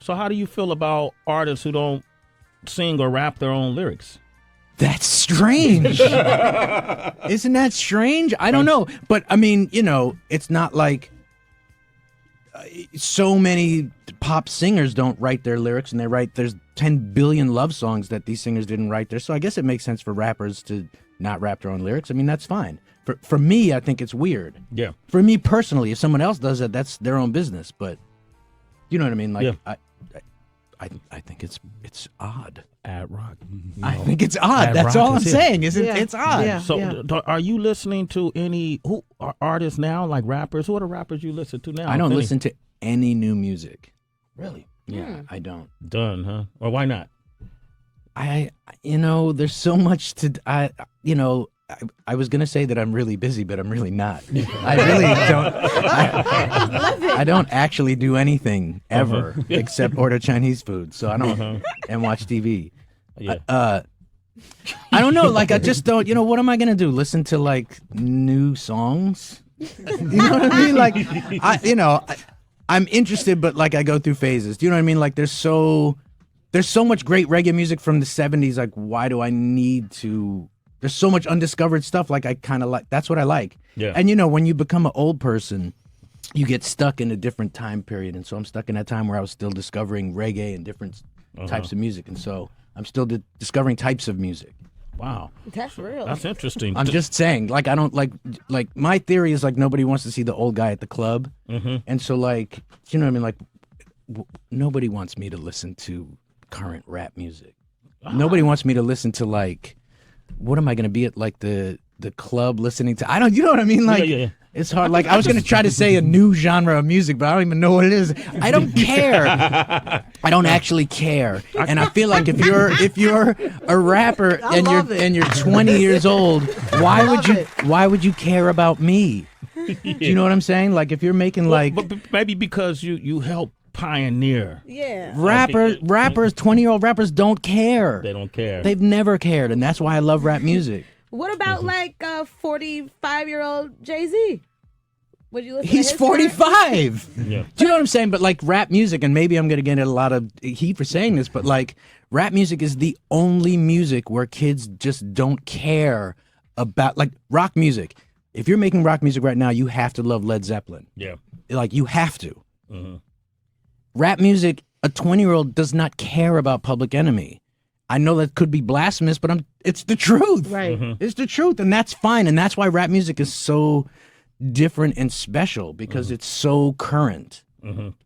So how do you feel about artists who don't sing or rap their own lyrics? That's strange. Isn't that strange? I don't know. But I mean, it's not like so many pop singers don't write their lyrics, and there's 10 billion love songs that these singers didn't write there. So I guess it makes sense for rappers to not rap their own lyrics. I mean, that's fine. For me, I think it's weird. Yeah. For me personally, if someone else does it, that's their own business. But you know what I mean? Like, Yeah. I think it's odd. Ad rock. I think it's odd. That's all I'm saying. It's odd. Yeah. So are you listening to any who are artists now, like rappers? Who are the rappers you listen to now? I don't Any? listen to any new music. Really? Yeah, I don't. Done, huh? Or why not? There's so much to I was gonna say that I'm really busy, but I'm really not. I really don't. I don't actually do anything ever except order Chinese food. So I don't and watch TV. Yeah. I don't know. Like I just don't. What am I gonna do? Listen to like new songs? You know what I mean? Like I'm interested, but like I go through phases. Do you know what I mean? Like there's so much great reggae music from the 70s. Like why do I need to? There's so much undiscovered stuff. Like I kind of like. That's what I like. Yeah. And when you become an old person, you get stuck in a different time period. And so I'm stuck in that time where I was still discovering reggae and different types of music. And so I'm still discovering types of music. Wow. That's real. That's interesting. I'm just saying, like, I don't like my theory is like nobody wants to see the old guy at the club. And so like, you know what I mean? Like nobody wants me to listen to current rap music. Nobody wants me to listen to like, what am I going to be at like the club listening to? You know what I mean? Like, Yeah. it's hard. Like I was going to try to say a new genre of music, but I don't even know what it is. I don't care. I don't actually care. And I feel like if you're a rapper and you're 20 years old, why would you care about me? Do you know what I'm saying? Like if you're making like but maybe because you help pioneer. Yeah. rappers, 20-year-old rappers don't care. They don't care. They've never cared, and that's why I love rap music. What about like 45-year-old Jay-Z? Would you listen to He's his 45. Yeah. Do you know what I'm saying? But like rap music, and maybe I'm going to get a lot of heat for saying this, but like rap music is the only music where kids just don't care about like rock music. If you're making rock music right now, you have to love Led Zeppelin. Yeah. Like you have to. Rap music, a 20-year-old does not care about Public Enemy. I know that could be blasphemous, but it's the truth. Right. It's the truth, and that's fine. And that's why rap music is so different and special, because it's so current.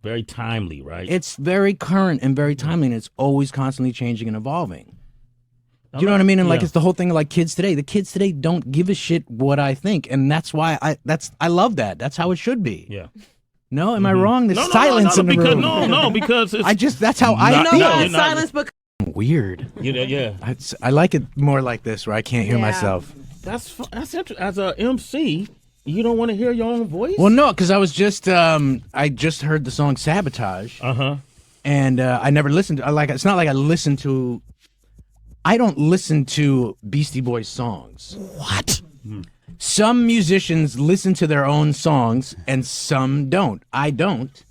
Very timely, right? It's very current and very timely, and it's always constantly changing and evolving. Do you know what I mean? And like it's the whole thing like kids today. The kids today don't give a shit what I think, and that's why I love that. That's how it should be. Yeah. No, am I wrong? There's No, silence in the because, room. No, because it's That's how I feel. you're not- silence, but Weird. yeah. I like it more like this, where I can't hear Yeah. myself. That's interesting. As a MC, you don't want to hear your own voice? Well, no, because I was just I just heard the song "Sabotage," and I never listened to. It's not like I listen to. I don't listen to Beastie Boys songs. What? Some musicians listen to their own songs and some don't. I don't.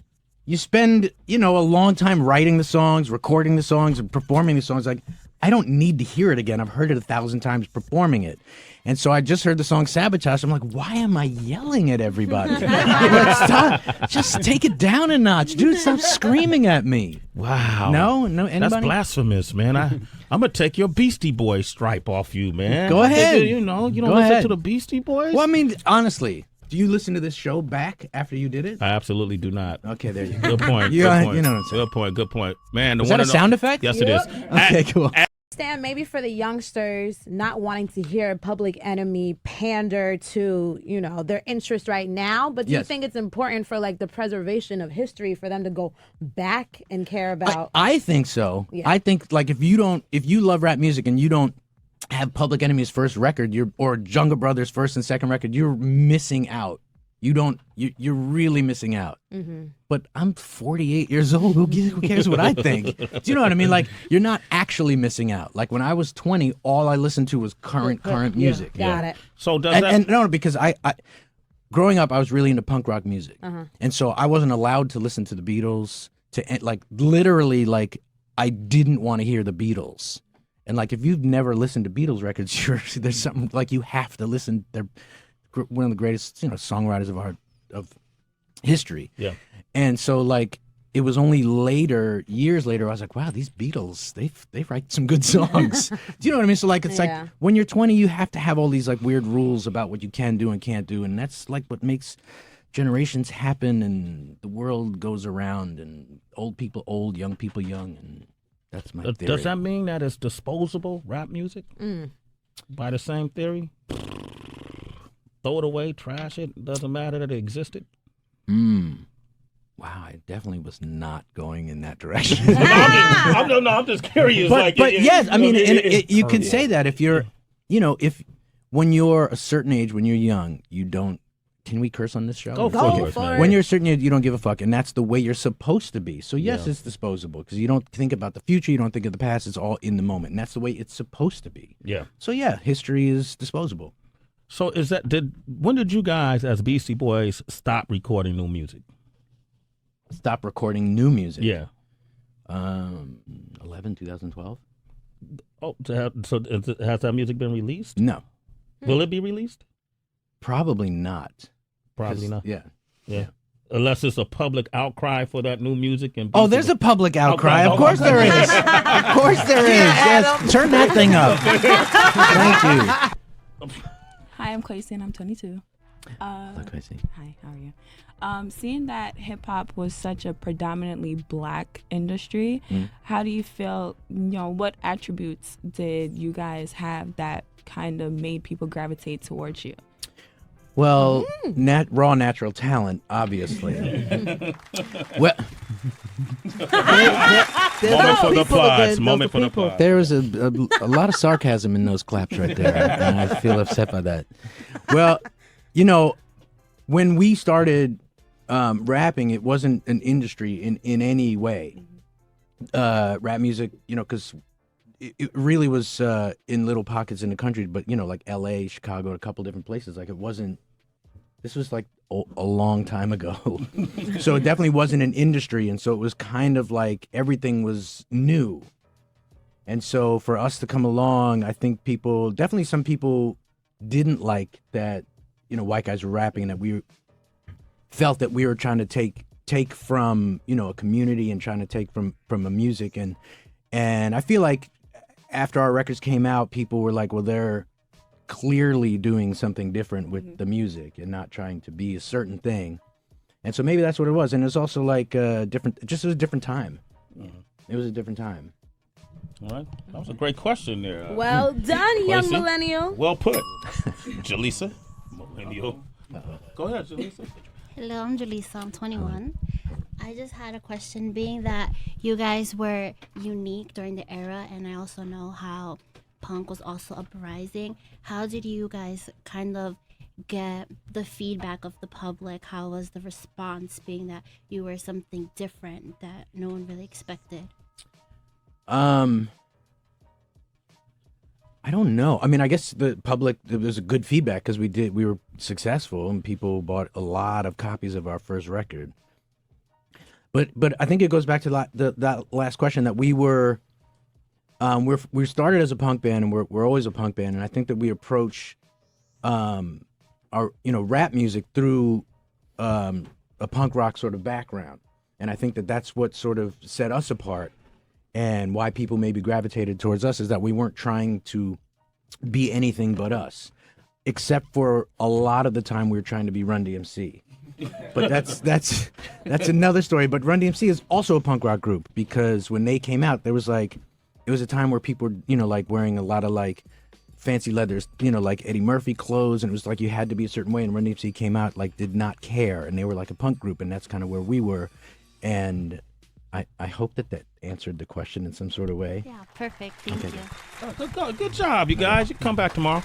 You spend, a long time writing the songs, recording the songs, and performing the songs. Like, I don't need to hear it again. I've heard it 1,000 times performing it. And so I just heard the song Sabotage. I'm like, why am I yelling at everybody? Like, stop. Just take it down a notch. Dude, stop screaming at me. Wow. No, anybody? That's blasphemous, man. I'm gonna take your Beastie Boys stripe off you, man. Go ahead. You don't Go listen ahead. to the Beastie Boys? Well, I mean, honestly, do you listen to this show back after you did it? I absolutely do not. Okay, there you go. Good point. You good know point. what I'm saying. Good point. Man, the Is one that a and sound effect? Yes, it is. Okay, cool. Stan, maybe for the youngsters not wanting to hear Public Enemy pander to, their interest right now, but do you Yes. think it's important for like the preservation of history for them to go back and care about? I think so. Yeah. I think like if you love rap music and you don't have Public Enemy's first record, or Jungle Brothers' first and second record, you're missing out. You're really missing out. But I'm 48 years old. Who cares what I think? Do you know what I mean? Like, you're not actually missing out. Like when I was 20, all I listened to was current music. Got it. So does And, that? and no, because I growing up, I was really into punk rock music, and so I wasn't allowed to listen to the Beatles, like literally like I didn't want to hear the Beatles. And like if you've never listened to Beatles records, there's something like you have to listen. They're one of the greatest songwriters of history. Yeah. And so like it was only years later, I was like, wow, these Beatles, they write some good songs. Do you know what I mean? So like it's like when you're 20, you have to have all these like weird rules about what you can do and can't do, and that's like what makes generations happen, and the world goes around, and old people old, young people young, and that's my theory. Does that mean that it's disposable, rap music? By the same theory? Throw it away, trash it, doesn't matter that it existed? Wow, I definitely was not going in that direction. I'm just curious. But yes, I mean, you can say that if you're, when you're a certain age, when you're young, you don't. Can we curse on this show? Go for it. When you're a certain age, you don't give a fuck, and that's the way you're supposed to be. So yes, it's disposable because you don't think about the future, you don't think of the past. It's all in the moment, and that's the way it's supposed to be. Yeah. So yeah, history is disposable. So when did you guys as Beastie Boys stop recording new music? Stop recording new music. Yeah. 2012. Oh, so has that music been released? No. Will it be released? Probably not. Probably not. Yeah. Unless it's a public outcry for that new music. And there's a public outcry. Of course there is. Of course there is. Yes. Turn that thing up. Thank you. Hi, I'm Quasi and I'm 22. Hello, Quasi. Hi, how are you? Seeing that hip hop was such a predominantly black industry, how do you feel, what attributes did you guys have that kind of made people gravitate towards you? Well, raw natural talent, obviously. Well, Moment for the applause. Moment for the applause. there was a lot of sarcasm in those claps right there, and I feel upset by that. Well, when we started rapping, it wasn't an industry in any way. Rap music, because it really was in little pockets in the country, but like L.A., Chicago, a couple different places. Like it wasn't. This was like a long time ago, so it definitely wasn't an industry, and so it was kind of like everything was new. And so for us to come along, I think some people didn't like that. White guys were rapping, and that we felt that we were trying to take from a community and trying to take from a music, and I feel like after our records came out, people were like, well, they're clearly doing something different with the music and not trying to be a certain thing. And so maybe that's what it was. And it was also like a different time. It was a different time. All right. That was a great question there. Well done, young Quasi. millennial. Well put. Jaleesa. Millennial. Go ahead, Jaleesa. Hello, I'm Jaleesa. I'm 21. I just had a question, being that you guys were unique during the era, and I also know how punk was also uprising. How did you guys kind of get the feedback of the public? How was the response, being that you were something different that no one really expected? I don't know. I mean, I guess the public, there was a good feedback because we were successful and people bought a lot of copies of our first record. But I think it goes back to that last question that we were, we started as a punk band, and we're always a punk band, and I think that we approach our rap music through a punk rock sort of background, and I think that that's what sort of set us apart. And why people maybe gravitated towards us is that we weren't trying to be anything but us, except for a lot of the time we were trying to be Run DMC. But that's another story. But Run DMC is also a punk rock group, because when they came out, it was a time where people were, like wearing a lot of like fancy leathers, like Eddie Murphy clothes, and it was like you had to be a certain way. And Run DMC came out like did not care, and they were like a punk group, and that's kind of where we were. And I hope that answered the question in some sort of way. Yeah, perfect. Thank you. Good job, you guys. You come back tomorrow.